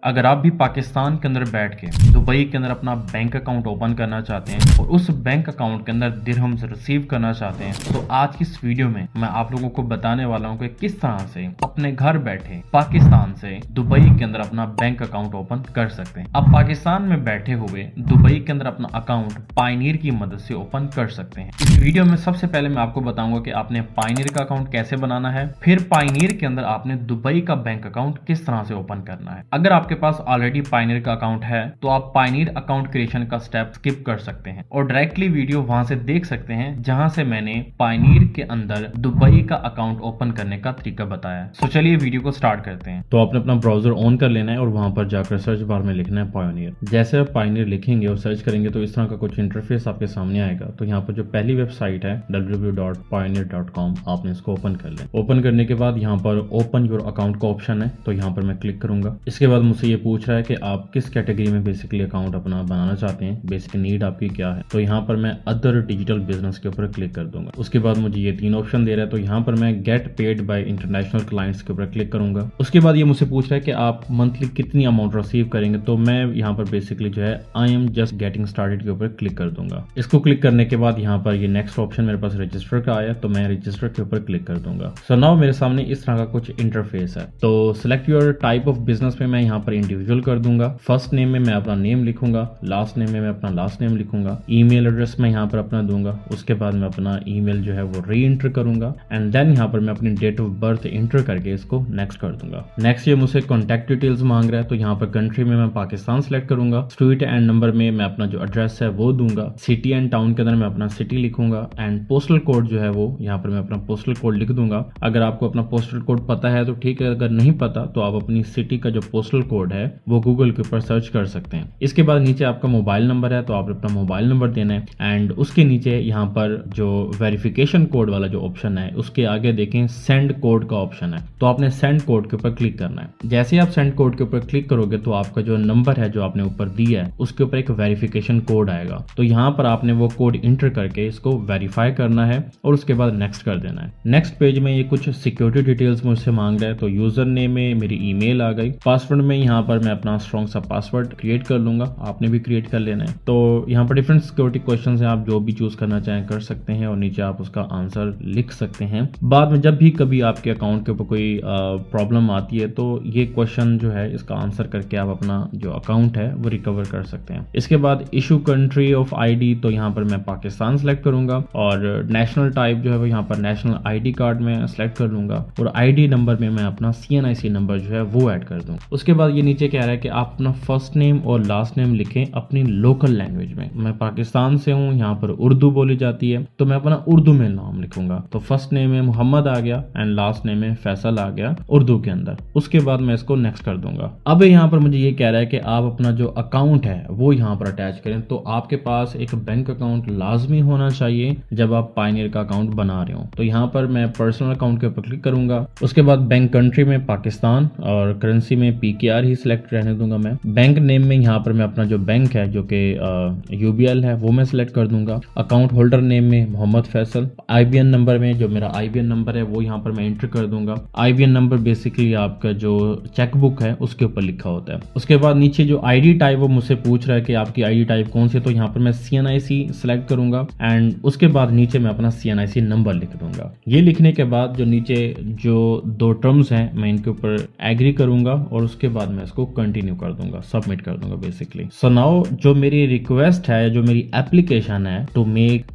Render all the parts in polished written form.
अगर आप भी पाकिस्तान के अंदर बैठ के दुबई के अंदर अपना बैंक अकाउंट ओपन करना चाहते हैं और उस बैंक अकाउंट के अंदर दिरहम्स रिसीव करना चाहते हैं तो आज की इस वीडियो में मैं आप लोगों को बताने वाला हूं कि किस तरह से अपने घर बैठे पाकिस्तान से दुबई के अंदर अपना बैंक अकाउंट ओपन कर सकते हैं। आप पाकिस्तान में बैठे हुए दुबई के अंदर अपना अकाउंट पायनियर की मदद से ओपन कर सकते हैं। इस वीडियो में सबसे पहले मैं आपको बताऊंगा कि आपने पायनियर का अकाउंट कैसे बनाना है, फिर पायनियर के अंदर आपने दुबई का बैंक अकाउंट किस तरह से ओपन करना है। अगर आपके पास ऑलरेडी पायनियर का अकाउंट है तो आप पायनियर अकाउंट क्रिएशन का स्टेप स्किप कर सकते हैं और डायरेक्टली वीडियो वहां से देख सकते हैं जहां से मैंने पायनियर के अंदर दुबई का अकाउंट ओपन करने का तरीका बताया। तो चलिए वीडियो को स्टार्ट करते हैं। तो आपने अपना ब्राउजर ऑन कर लेना है और वहां पर जाकर सर्च बार में लिखना है पायनियर। जैसे आप पायनियर लिखेंगे और सर्च करेंगे तो इस तरह का कुछ इंटरफेस आपके सामने आएगा। तो यहाँ पर जो पहली वेबसाइट है www.pioneer.com आपने इसको ओपन कर लें। ओपन करने के बाद यहाँ पर ओपन योर अकाउंट का ऑप्शन है तो यहाँ पर मैं क्लिक करूंगा। इसके बाद मुझसे ये पूछ रहा है कि आप किस कैटेगरी में बेसिकली अकाउंट अपना बनाना चाहते हैं, बेसिक नीड आपकी क्या है। तो यहाँ पर मैं अदर डिजिटल बिजनेस के ऊपर क्लिक कर दूंगा। उसके बाद मुझे ये 3 ऑप्शन दे रहा है तो यहाँ पर मैं get paid by international clients के ऊपर क्लिक करूंगा। उसके बाद ये मुझसे पूछ रहा है कि आप मंथली कितनी अमाउंट रिसीव करेंगे। तो मैं यहाँ पर बेसिकली जो है I am just getting started के ऊपर क्लिक कर दूंगा। इसको क्लिक करने के बाद यहाँ पर ये नेक्स्ट ऑप्शन मेरे पास रजिस्टर का आया तो मैं रजिस्टर के ऊपर क्लिक कर दूंगा। सो नाउ मेरे सामने इस तरह का कुछ इंटरफेस है। तो select your type of business में मैं यहाँ पर इंडिविजुअल कर दूंगा। फर्स्ट नेम में मैं अपना नेम लिखूंगा, लास्ट नेम में मैं अपना लास्ट नेम लिखूंगा, ईमेल एड्रेस मैं यहाँ पर अपना दूंगा। उसके बाद मैं अपना ईमेल जो है वो री एंटर करूंगा एंड देन यहाँ पर मैं अपनी डेट ऑफ बर्थ एंटर करके इसको नेक्स्ट कर दूंगा। नेक्स्ट ये मुझसे कॉन्टैक्ट डिटेल्स मांग रहा है तो यहाँ पर कंट्री में मैं पाकिस्तान सेलेक्ट करूंगा। स्ट्रीट एंड नंबर में मैं अपना जो एड्रेस है वो दूंगा। सिटी एंड टाउन के अंदर मैं अपना सिटी लिखूंगा एंड पोस्टल कोड जो है वो यहाँ पर मैं अपना पोस्टल कोड लिख दूंगा। अगर आपको अपना पोस्टल कोड पता है तो ठीक है, अगर नहीं पता तो आप अपनी सिटी का जो पोस्टल कोड है वो गूगल के ऊपर सर्च कर सकते हैं। इसके बाद नीचे आपका मोबाइल नंबर है तो आप अपना मोबाइल नंबर देना है एंड उसके नीचे यहाँ पर जो वेरिफिकेशन कोड वाला जो ऑप्शन है उसके आगे देखें सेंड कोड का ऑप्शन है तो आपने सेंड कोड के ऊपर क्लिक करना है। जैसे ही आप सेंड कोड के ऊपर क्लिक करोगे तो आपका जो नंबर है जो आपने ऊपर दिया है उसके ऊपर एक वेरिफिकेशन कोड आएगा। तो यहाँ पर आपने वो कोड इंटर करके इसको वेरीफाई करना है और उसके बाद नेक्स्ट कर देना है। नेक्स्ट पेज में ये कुछ सिक्योरिटी डिटेल्स मुझसे मांग रहा है तो यूजर नेम में मेरी ईमेल आ गई। पासवर्ड में यहाँ पर मैं अपना स्ट्रॉन्ग सा पासवर्ड क्रिएट कर लूंगा, आपने भी क्रिएट कर लेना है। तो यहाँ पर डिफरेंट सिक्योरिटी क्वेश्चन है, आप जो भी चूज करना चाहें कर सकते हैं और नीचे आप उसका आंसर लिख सकते हैं। बाद में जब भी कभी आपके अकाउंट के ऊपर कोई प्रॉब्लम आती है तो ये क्वेश्चन जो है इसका आंसर करके आप अपना जो अकाउंट है वो रिकवर कर सकते हैं। इसके बाद इशू कंट्री ऑफ आईडी तो यहाँ पर मैं पाकिस्तान सेलेक्ट करूंगा और नेशनल टाइप जो है वो यहाँ पर नेशनल आईडी कार्ड में सेलेक्ट कर लूंगा और आईडी नंबर में मैं अपना CNIC नंबर जो है वो ऐड कर दूं। उसके बाद ये नीचे कह रहा है कि आप अपना फर्स्ट नेम और लास्ट नेम लिखें अपनी लोकल लैंग्वेज में। मैं पाकिस्तान से हूँ, यहाँ पर उर्दू बोली जाती है तो मैं अपना उर्दू में नाम लिखूंगा। तो फर्स्ट नेम में मोहम्मद आ गया एंड लास्ट नेम में फैसल आ गया उर्दू के अंदर। उसके बाद मैं इसको नेक्स्ट कर दूंगा। अब यहाँ पर मुझे ये कह रहा है कि आप अपना जो अकाउंट है वो यहाँ पर अटैच करें। तो आपके पास एक बैंक अकाउंट लाजमी होना चाहिए जब आप पायनियर का अकाउंट बना रहे हो। तो यहाँ पर मैं पर्सनल अकाउंट के ऊपर क्लिक करूंगा। उसके बाद बैंक कंट्री में पाकिस्तान और करेंसी में PKR ही सिलेक्ट रहने दूंगा मैं। बैंक नेम में यहाँ पर मैं अपना जो बैंक है जो कि UBL है वो मैं सिलेक्ट कर दूंगा। अकाउंट होल्डर नेम में मोहम्मद फैसल। IBN नंबर में जो मेरा IBN नंबर है वो यहाँ पर मैं एंटर कर दूंगा। IBN नंबर बेसिकली आपका जो चेकबुक है उसके ऊपर लिखा होता है। उसके बाद नीचे जो ID टाइप वो मुझसे पूछ रहा है कि आपकी ID टाइप कौन सी है तो यहाँ पर मैं CNIC सिलेक्ट करूंगा एंड उसके बाद नीचे मैं अपना CNIC नंबर लिख दूंगा। ये लिखने के बाद जो नीचे जो 2 टर्म्स हैं मैं इनके ऊपर एग्री करूंगा और उसके बाद मैं इसको कंटिन्यू कर दूंगा, सबमिट कर दूंगा बेसिकली। सो नाउ जो मेरी रिक्वेस्ट है, जो मेरी एप्लीकेशन है to make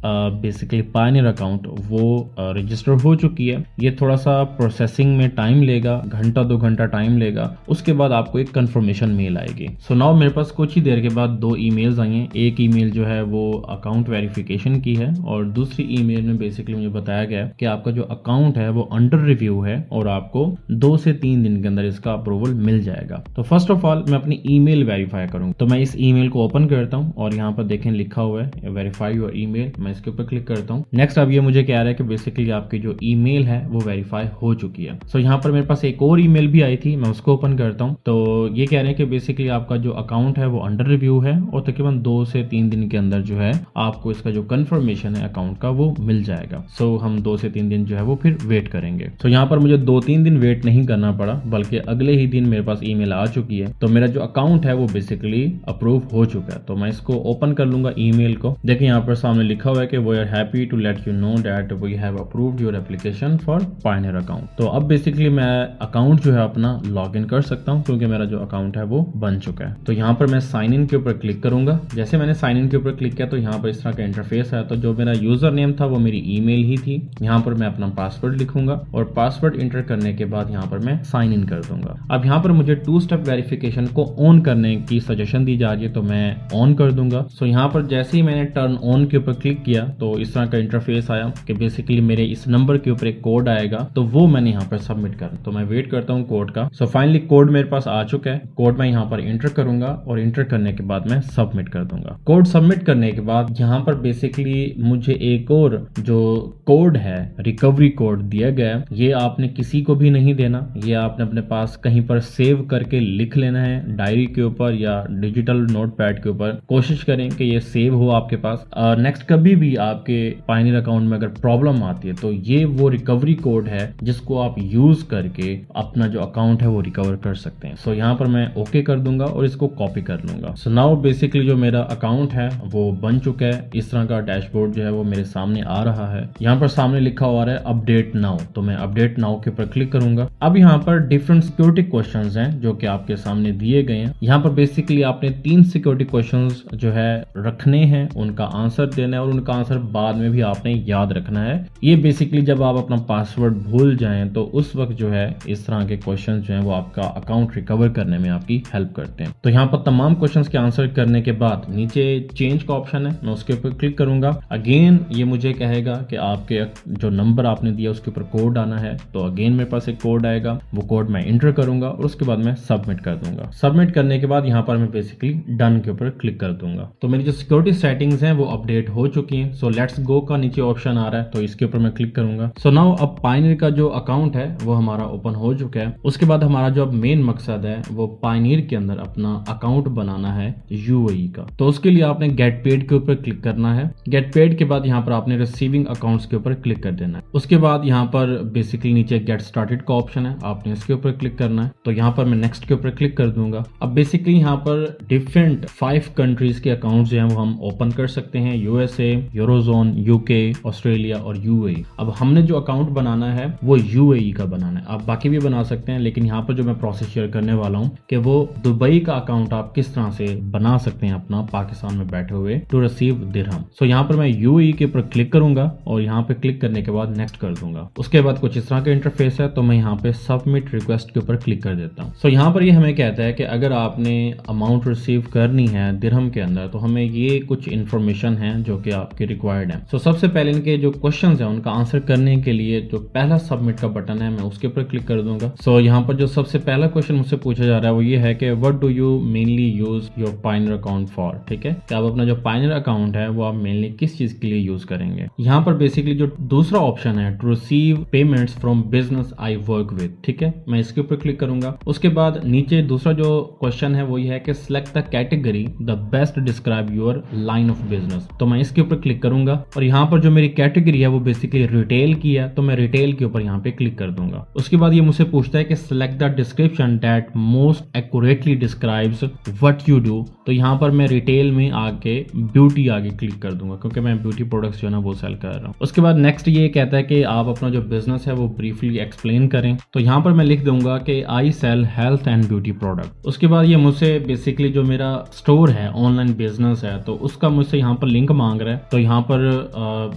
basically pioneer account वो रजिस्टर हो चुकी है। ये थोड़ा सा प्रोसेसिंग में टाइम लेगा, 1-2 घंटा टाइम लेगा। उसके बाद आपको एक कंफर्मेशन मेल आएगी। सो नाउ मेरे पास कुछ ही देर के बाद 2 ईमेल्स आई हैं। एक ईमेल जो है वो अकाउंट वेरिफिकेशन की है और दूसरी ईमेल में बेसिकली मुझे बताया गया है कि आपका जो अकाउंट है वो अंडर रिव्यू है और आपको 2 से 3 दिन के अंदर इसका अप्रूवल मिल जाएगा। तो फर्स्ट ऑफ ऑल मैं अपनी ईमेल वेरीफाई करूंगा। तो मैं इस ईमेल को ओपन करता हूं और यहाँ पर देखें लिखा हुआ है वेरीफाई योर ईमेल। मैं इसके ऊपर क्लिक करता हूँ। नेक्स्ट अब ये मुझे कह रहा है कि बेसिकली आपकी जो ईमेल है वो वेरीफाई हो चुकी है। सो यहाँ पर मेरे पास एक और ईमेल भी आई थी, मैं उसको ओपन करता हूँ। तो ये कह रहे हैं कि बेसिकली आपका जो अकाउंट है वो अंडर रिव्यू है और तकरीबन 2 से 3 दिन के अंदर जो है आपको इसका जो कंफर्मेशन है अकाउंट का वो मिल जाएगा। सो हम 2 से 3 दिन जो है वो फिर वेट करेंगे। सो यहाँ पर मुझे 2-3 दिन वेट नहीं करना पड़ा बल्कि अगले ही दिन मेरे पास ईमेल आ चुकी है। तो मेरा जो अकाउंट है वो बेसिकली अप्रूव हो चुका है। तो मैं इसको ओपन कर लूंगा ईमेल को। देखिए यहाँ पर सामने लिखा हुआ है कि we are happy to let you know that we have approved your application for pioneer account. तो अब बेसिकली मैं अकाउंट जो है अपना लॉग इन कर सकता हूँ क्योंकि मेरा जो अकाउंट है वो बन चुका है। तो यहाँ पर मैं साइन इन के ऊपर क्लिक करूंगा। जैसे मैंने साइन इन के ऊपर क्लिक किया तो यहाँ पर इस तरह का इंटरफेस है। तो जो मेरा यूजर नेम था वो मेरी ईमेल ही थी। यहाँ पर मैं अपना पासवर्ड लिखूंगा और पासवर्ड इंटर करने के बाद यहाँ पर मैं साइन इन कर दूंगा। अब यहाँ पर मुझे 2 स्टेप वेरिफिकेशन को ऑन करने की सजेशन दी जा रही है तो मैं ऑन कर दूंगा। सो यहाँ पर जैसे ही मैंने टर्न ऑन के ऊपर क्लिक किया तो इस तरह का इंटरफेस आया कि बेसिकली मेरे इस नंबर के ऊपर एक कोड आएगा तो वो मैंने यहाँ पर सबमिट करना। तो मैं वेट करता हूँ कोड का। सो फाइनली कोड मेरे पास आ चुका है। कोड मैं यहाँ पर इंटर करूंगा और इंटर करने के बाद मैं सबमिट कर दूंगा। कोड सबमिट करने के बाद यहाँ पर बेसिकली मुझे एक और जो कोड है रिकवरी कोड दिया गया है, ये आपने किसी को भी नहीं देना। ये आपने अपने पास कहीं पर सेव करके लिख लेना है डायरी के ऊपर या डिजिटल नोटपैड के ऊपर। कोशिश करें कि ये सेव हो आपके पास। नेक्स्ट कभी भी आपके पायनियर अकाउंट में अगर प्रॉब्लम आती है तो ये वो रिकवरी कोड है जिसको आप यूज करके अपना जो अकाउंट है वो रिकवर कर सकते हैं। सो यहाँ पर मैं ओके कर दूंगा और इसको कॉपी कर लूंगा। सो नाउ बेसिकली जो मेरा अकाउंट है वो बन चुका है। इस तरह का डैशबोर्ड जो है वो मेरे सामने आ रहा है। यहाँ पर सामने लिखा हुआ है अपडेट नाउ। तो मैं अपडेट नाउ के ऊपर क्लिक करूंगा। अब यहाँ पर डिफरेंट सिक्योरिटी क्वेश्चंस हैं जो कि आपके सामने दिए गए हैं। यहाँ पर बेसिकली आपने 3 सिक्योरिटी क्वेश्चंस जो है रखने हैं, उनका आंसर देना है और उनका आंसर बाद में भी आपने याद रखना है। ये बेसिकली जब आप अपना पासवर्ड भूल जाएं तो उस वक्त जो है इस तरह के क्वेश्चंस जो हैं वो आपका अकाउंट रिकवर करने में आपकी हेल्प करते हैं। तो यहाँ पर तमाम क्वेश्चंस के आंसर करने के बाद नीचे चेंज का ऑप्शन है, मैं उसके ऊपर क्लिक करूंगा। अगेन ये मुझे कहेगा कि आपके जो नंबर आपने दिया उसके ऊपर कोड आना है। तो अगेन मेरे पास एक कोड आएगा, वो कोड मैं इंटर करूंगा और उसके बाद मैं सबमिट कर दूंगा। सबमिट करने के बाद यहाँ पर मैं बेसिकली डन के ऊपर क्लिक कर दूंगा। तो मेरी जो सिक्योरिटी सेटिंग्स हैं वो अपडेट हो चुकी हैं। सो लेट्स गो का नीचे ऑप्शन आ रहा है तो इसके ऊपर मैं क्लिक करूंगा। सो नाउ अब पायनियर का जो अकाउंट है वो हमारा ओपन हो चुका है। उसके बाद हमारा जो अब मेन मकसद है वो पायनियर के अंदर अपना अकाउंट बनाना है यूएई का। तो उसके लिए आपने गेट पेड के ऊपर क्लिक करना है। गेट पेड के बाद यहाँ पर आपने रिसीविंग अकाउंट्स के ऊपर क्लिक कर देना है। उसके बाद यहाँ पर बेसिकली नीचे गेट स्टार्टेड का ऑप्शन है, आपने इसके ऊपर क्लिक करना है। तो यहाँ पर मैं नेक्स्ट के ऊपर क्लिक कर दूंगा। अब बेसिकली यहाँ पर डिफरेंट 5 कंट्रीज के अकाउंट्स जो हैं वो हम ओपन कर सकते हैं, यूएसए, यूरोजोन, यूके, ऑस्ट्रेलिया और यूएई। अब हमने जो अकाउंट बनाना है वो यूएई का बनाना है। आप बाकी भी बना सकते हैं लेकिन यहाँ पर जो मैं प्रोसेस शेयर करने वाला हूँ कि वो दुबई का अकाउंट आप किस तरह से बना सकते हैं अपना पाकिस्तान में बैठे हुए टू रिसीव दिरहम। सो यहाँ पर मैं यूएई के ऊपर क्लिक करूंगा और यहाँ पे क्लिक करने के बाद नेक्स्ट कर दूंगा। उसके बाद कुछ इस तरह का इंटरफेस है तो मैं यहाँ पे सबमिट रिक्वेस्ट के ऊपर क्लिक कर देता हूँ। सो यहाँ पर ये हमें कहता है कि अगर आपने अमाउंट रिसीव करनी है दिरहम के अंदर तो हमें ये कुछ इन्फॉर्मेशन है जो कि आपकी रिक्वायर्ड है। सो सबसे पहले इनके जो क्वेश्चंस हैं उनका आंसर करने के लिए जो पहला सबमिट का बटन है मैं उसके ऊपर क्लिक कर दूंगा। सो यहाँ पर जो सबसे पहला क्वेश्चन मुझसे पूछा जा रहा है वो ये है कि what do you mainly use your Pioneer account for. ठीक है, कि आप अपना जो पायनियर अकाउंट है वो आप मेनली किस चीज के लिए यूज करेंगे। यहाँ पर बेसिकली जो दूसरा ऑप्शन है to receive payments from business I work with, ठीक है, मैं इसके ऊपर क्लिक करूंगा। उसके बाद नीचे दूसरा जो क्वेश्चन है वो ये है कि select the category the best describe your line of business. तो मैं इसके ऊपर क्लिक करूंगा और यहाँ पर जो मेरी कैटेगरी है वो बेसिकली रिटेल की है तो मैं रिटेल के ऊपर यहाँ पे क्लिक कर दूंगा। उसके बाद ये मुझसे पूछता है कि select the description that most accurately describes what you do. तो यहाँ पर मैं रिटेल में आके ब्यूटी आगे क्लिक कर दूंगा क्योंकि मैं ब्यूटी प्रोडक्ट्स जो है ना वो सेल कर रहा हूँ। उसके बाद नेक्स्ट ये कहता है कि आप अपना जो बिजनेस है वो ब्रीफली एक्सप्लेन करें। तो यहाँ पर मैं लिख दूंगा कि I sell health and beauty product. उसके बाद ये मुझसे बेसिकली जो मेरा स्टोर है ऑनलाइन बिजनेस है तो उसका मुझसे यहाँ पर लिंक मांग रहा है। तो यहाँ पर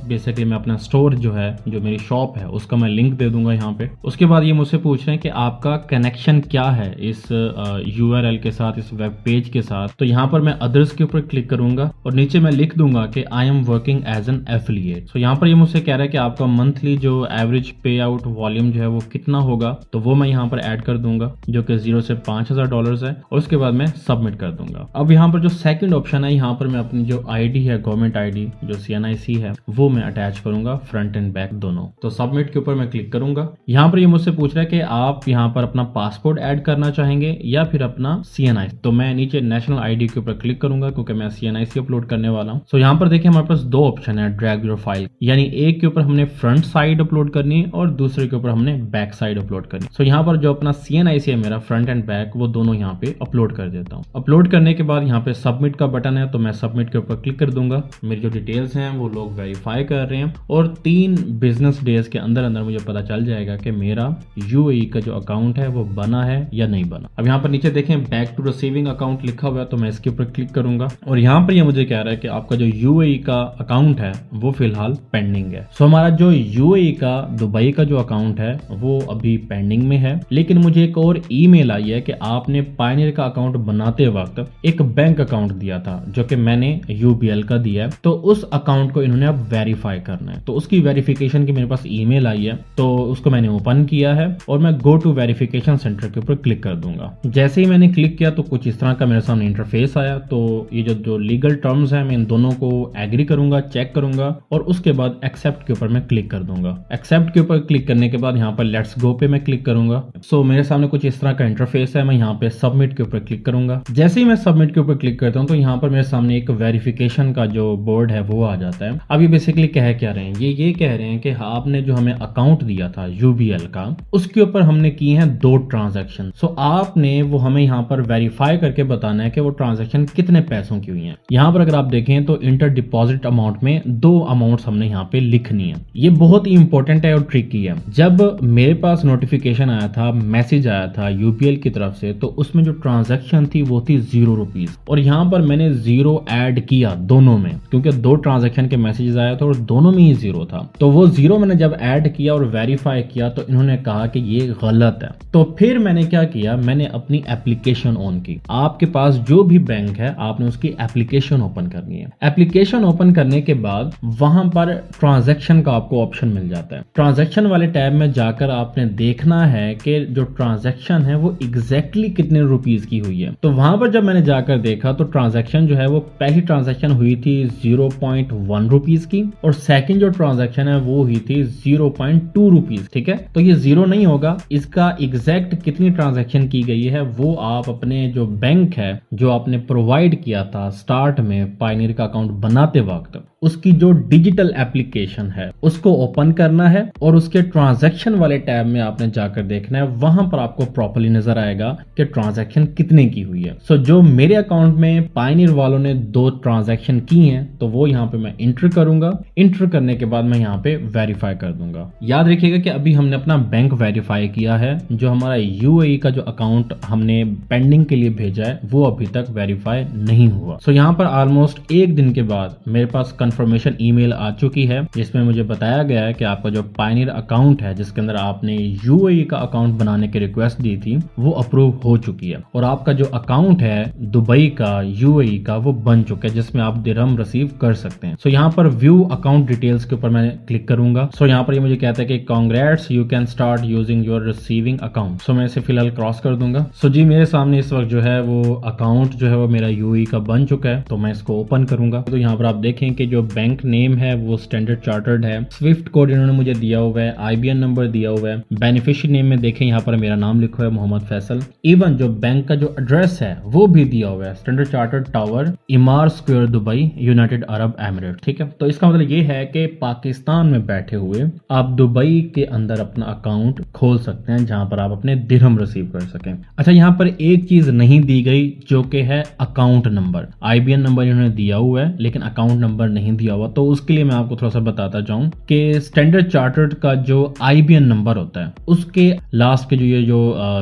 बेसिकली मैं अपना स्टोर जो है जो मेरी शॉप है उसका मैं लिंक दे दूंगा यहाँ पे। उसके बाद ये मुझसे पूछ रहे हैं कि आपका कनेक्शन क्या है इस यूआरएल के साथ, इस वेब पेज के साथ। तो यहाँ पर मैं अदर्स के ऊपर क्लिक करूंगा और नीचे मैं लिख दूंगा कि I am working as an affiliate. तो यहाँ पर ये मुझसे कह रहा है कि आपका मंथली जो एवरेज पे आउट वॉल्यूम जो है वो कितना होगा। तो वो मैं यहाँ पर ऐड कर दूंगा जो कि $0 से $5,000 है और उसके बाद मैं सबमिट कर दूंगा। अब यहाँ पर जो सेकंड ऑप्शन है यहाँ पर मैं अपनी जो आईडी है गवर्नमेंट आईडी जो CNIC है वो मैं अटैच करूंगा फ्रंट एंड बैक दोनों। तो सबमिट के ऊपर मैं क्लिक करूंगा। यहाँ पर ये मुझसे पूछ रहा है कि आप यहाँ पर अपना पासपोर्ट ऐड करना चाहेंगे या फिर अपना CNIC। तो मैं नीचे नेशनल आईडी के ऊपर क्लिक करूंगा क्योंकि मैं CNIC अपलोड करने वाला हूँ। तो यहाँ पर देखिए हमारे पास 2 ऑप्शन है ड्रैग योर फाइल, यानी एक के ऊपर हमने फ्रंट साइड अपलोड करनी है और दूसरे के ऊपर हमने बैक साइड अपलोड करनी। सो यहाँ पर जो अपना CNIC है मेरा फ्रंट फ्रंट एंड बैक वो दोनों यहाँ पे अपलोड कर देता हूँ। अपलोड करने के बाद यहाँ पे सबमिट का बटन है, तो मैं सबमिट के ऊपर क्लिक कर दूंगा। मेरी जो डिटेल्स हैं वो लोग वेरीफाई कर रहे हैं और 3 बिजनेस डेज के अंदर अंदर मुझे पता चल जाएगा कि मेरा यूएई का जो अकाउंट है वो बना है या नहीं बना। अब यहाँ पर नीचे देखें बैक टू रिसीविंग अकाउंट लिखा हुआ है, तो मैं इसके ऊपर क्लिक करूंगा और यहाँ पर ये मुझे कह रहा है कि आपका जो यूएई का अकाउंट है वो फिलहाल पेंडिंग है। सो हमारा जो यूएई का दुबई का जो अकाउंट है वो अभी पेंडिंग में है, लेकिन मुझे एक और ईमेल आई है कि आपने पायनियर का अकाउंट बनाते वक्त एक बैंक अकाउंट दिया था जो कि मैंने यूबीएल का दिया है, तो उस अकाउंट को इन्होंने अब वेरीफाई करना है। तो उसकी वेरिफिकेशन की मेरे पास ईमेल आई है, तो उसको मैंने ओपन किया है और मैं गो टू वेरिफिकेशन सेंटर के ऊपर क्लिक कर दूंगा। जैसे ही मैंने क्लिक किया तो कुछ इस तरह का मेरे सामने इंटरफेस आया। तो ये जो लीगल टर्म्स है मैं इन दोनों को एग्री करूंगा, चेक करूंगा और उसके बाद एक्सेप्ट के ऊपर मैं क्लिक कर दूंगा। एक्सेप्ट के ऊपर क्लिक करने के बाद यहाँ पर लेट्स गो पे मैं क्लिक करूंगा। सो मेरे सामने कुछ इस तरह का इंटरफेस है। मैं यहाँ पे सबमिट के ऊपर क्लिक करूंगा। जैसे ही मैं सबमिट के ऊपर क्लिक करता हूँ तो यहाँ पर मेरे सामने एक वेरिफिकेशन का जो बोर्ड है वो आ जाता है। अब ये बेसिकली कह क्या रहे हैं, ये कह रहे हैं कि आपने जो हमें अकाउंट दिया था यूबीएल का उसके ऊपर हमने किए हैं 2 ट्रांजैक्शन। सो आपने वो हमें यहाँ पर वेरीफाई करके बताना है कि वो ट्रांजैक्शन कितने पैसों की हुई है। यहाँ पर अगर आप देखें तो इंटर डिपॉजिट अमाउंट में 2 अमाउंट्स हमने यहाँ पे लिखनी है। ये बहुत ही इंपॉर्टेंट है और ट्रिकी है। जब मेरे पास नोटिफिकेशन आया था, मैसेज आया था यूबीएल की तरफ से, तो उसमें जो ट्रांजैक्शन थी वो थी 0 रुपीज और यहाँ पर मैंने 0 ऐड किया दोनों में, क्योंकि 2 ट्रांजैक्शन के मैसेजेस आया था और दोनों में ही 0 था। तो वो 0 मैंने जब ऐड किया और वेरीफाई किया तो इन्होंने कहा कि ये गलत है। तो फिर मैंने क्या किया, मैंने अपनी एप्लीकेशन ऑन की। आपके पास जो भी बैंक है आपने उसकी एप्लीकेशन ओपन करनी है। एप्लीकेशन ओपन करने के बाद वहां पर ट्रांजैक्शन का आपको ऑप्शन मिल जाता है। ट्रांजैक्शन वाले टैब में जाकर आपने देखना है कि जो ट्रांजैक्शन है वो एग्जैक्टली कितने रुपीज की हुई है। तो वहां पर जब मैंने जाकर देखा तो ट्रांजैक्शन जो है वो पहली ट्रांजैक्शन हुई थी 0.1 रुपीज की और सेकंड जो ट्रांजैक्शन है वो हुई थी 0.2 रुपीज। ठीक है, तो ये 0 नहीं होगा, इसका एग्जैक्ट कितनी ट्रांजैक्शन की गई है वो आप अपने जो बैंक है जो आपने प्रोवाइड किया था स्टार्ट में पायनियर का अकाउंट बनाते वक्त, उसकी जो डिजिटल एप्लीकेशन है उसको ओपन करना है और उसके ट्रांजैक्शन वाले टैब में आपने जाकर देखना है। वहां पर आपको प्रॉपर्ली नजर आएगा कि ट्रांजैक्शन कितने की हुई है। सो जो मेरे अकाउंट में पायनियर वालों ने 2 ट्रांजैक्शन की हैं तो वो यहाँ पे मैं इंटर करूंगा। इंटर करने के बाद मैं यहाँ पे वेरीफाई कर दूंगा। याद रखिएगा कि अभी हमने अपना बैंक वेरीफाई किया है, जो हमारा यूएई का जो अकाउंट हमने पेंडिंग के लिए भेजा है वो अभी तक वेरीफाई नहीं हुआ। सो यहाँ पर ऑलमोस्ट 1 दिन के बाद मेरे पास कंफर्मेशन ईमेल आ चुकी है जिसमें मुझे बताया गया है कि आपका जो पायनियर अकाउंट है जिसके अंदर आपने यूएई का अकाउंट बनाने की रिक्वेस्ट दी थी वो अप्रूव हो चुकी है और आपका जो अकाउंट है दुबई का यूएई का वो बन चुका है जिसमें आप दिरहम रिसीव कर सकते हैं। सो यहाँ पर व्यू अकाउंट डिटेल्स के ऊपर मैं क्लिक करूंगा। सो यहाँ पर ये मुझे कहता है कि congrats you can start using your receiving account. So मैं इसे फिलहाल क्रॉस कर दूंगा। सो जी मेरे सामने इस वक्त जो है वो अकाउंट जो है वो मेरा यूएई का बन चुका है, तो मैं इसको ओपन करूंगा। तो यहाँ पर आप देखें कि जो बैंक नेम है वो स्टैंडर्ड चार्टर्ड है, स्विफ्ट कोड इन्होंने मुझे दिया हुआ है, आईबीएन नंबर दिया हुआ है, बेनिफिशियरी नेम में देखें यहाँ पर मेरा नाम लिखा है मोहम्मद फैसल। इवन जो बैंक का जो एड्रेस है वो भी दिया हुआ है, standard chartered tower, इमार square Dubai, United Arab emirate. ठीक है, तो इसका मतलब ये है कि पाकिस्तान में बैठे हुए आप दुबई के अंदर अपना अकाउंट खोल सकते हैं जहां पर आप अपने दिरहम रिसीव कर सकें। अच्छा, यहाँ पर एक चीज नहीं दी गई जो कि है अकाउंट नंबर। आईबीएन नंबर इन्होंने दिया हुआ है लेकिन अकाउंट नंबर नहीं दिया हुआ, तो उसके लिए मैं आपको थोड़ा सा बताता जाऊं कि स्टैंडर्ड चार्टर्ड का जो आईबीएन नंबर होता है उसके लास्ट के जो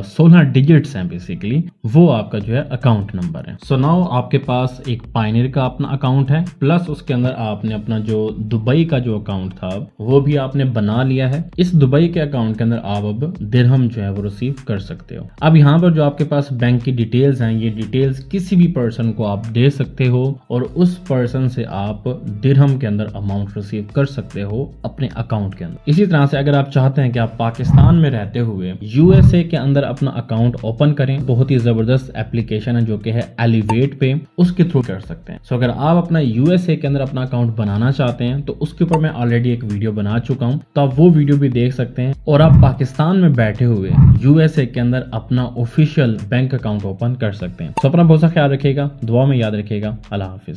16 डिजिट्स हैं बेसिकली वो आपका जो है अकाउंट नंबर है। सो नाउ आपके पास एक पायनियर का अपना अकाउंट है प्लस उसके अंदर आपने अपना जो दुबई का जो अकाउंट था वो भी आपने बना लिया है। इस दुबई के अकाउंट के अंदर आप अब दिरहम जो है वो रिसीव कर सकते हो। अब यहाँ पर जो आपके पास बैंक की डिटेल्स हैं ये डिटेल्स किसी भी पर्सन को आप दे सकते हो और उस पर्सन से आप दिरहम के अंदर अमाउंट रिसीव कर सकते हो अपने अकाउंट के अंदर। इसी तरह से अगर आप चाहते हैं कि आप पाकिस्तान में रहते हुए यूएसए के अंदर अपना अकाउंट ओपन करें, बहुत ही जबरदस्त एप्लीकेशन है जो कि है एलिवेट पे, उसके थ्रू कर सकते हैं। सो अगर आप अपना यूएसए के अंदर अपना अकाउंट बनाना चाहते हैं तो उसके ऊपर मैं ऑलरेडी एक वीडियो बना चुका हूं, तो आप वो वीडियो भी देख सकते हैं और आप पाकिस्तान में बैठे हुए यूएसए के अंदर अपना ऑफिशियल बैंक अकाउंट ओपन कर सकते हैं। तो अपना बहुत सा ख्याल रखिएगा, दुआ में याद रखिएगा। अल्लाह हाफिज।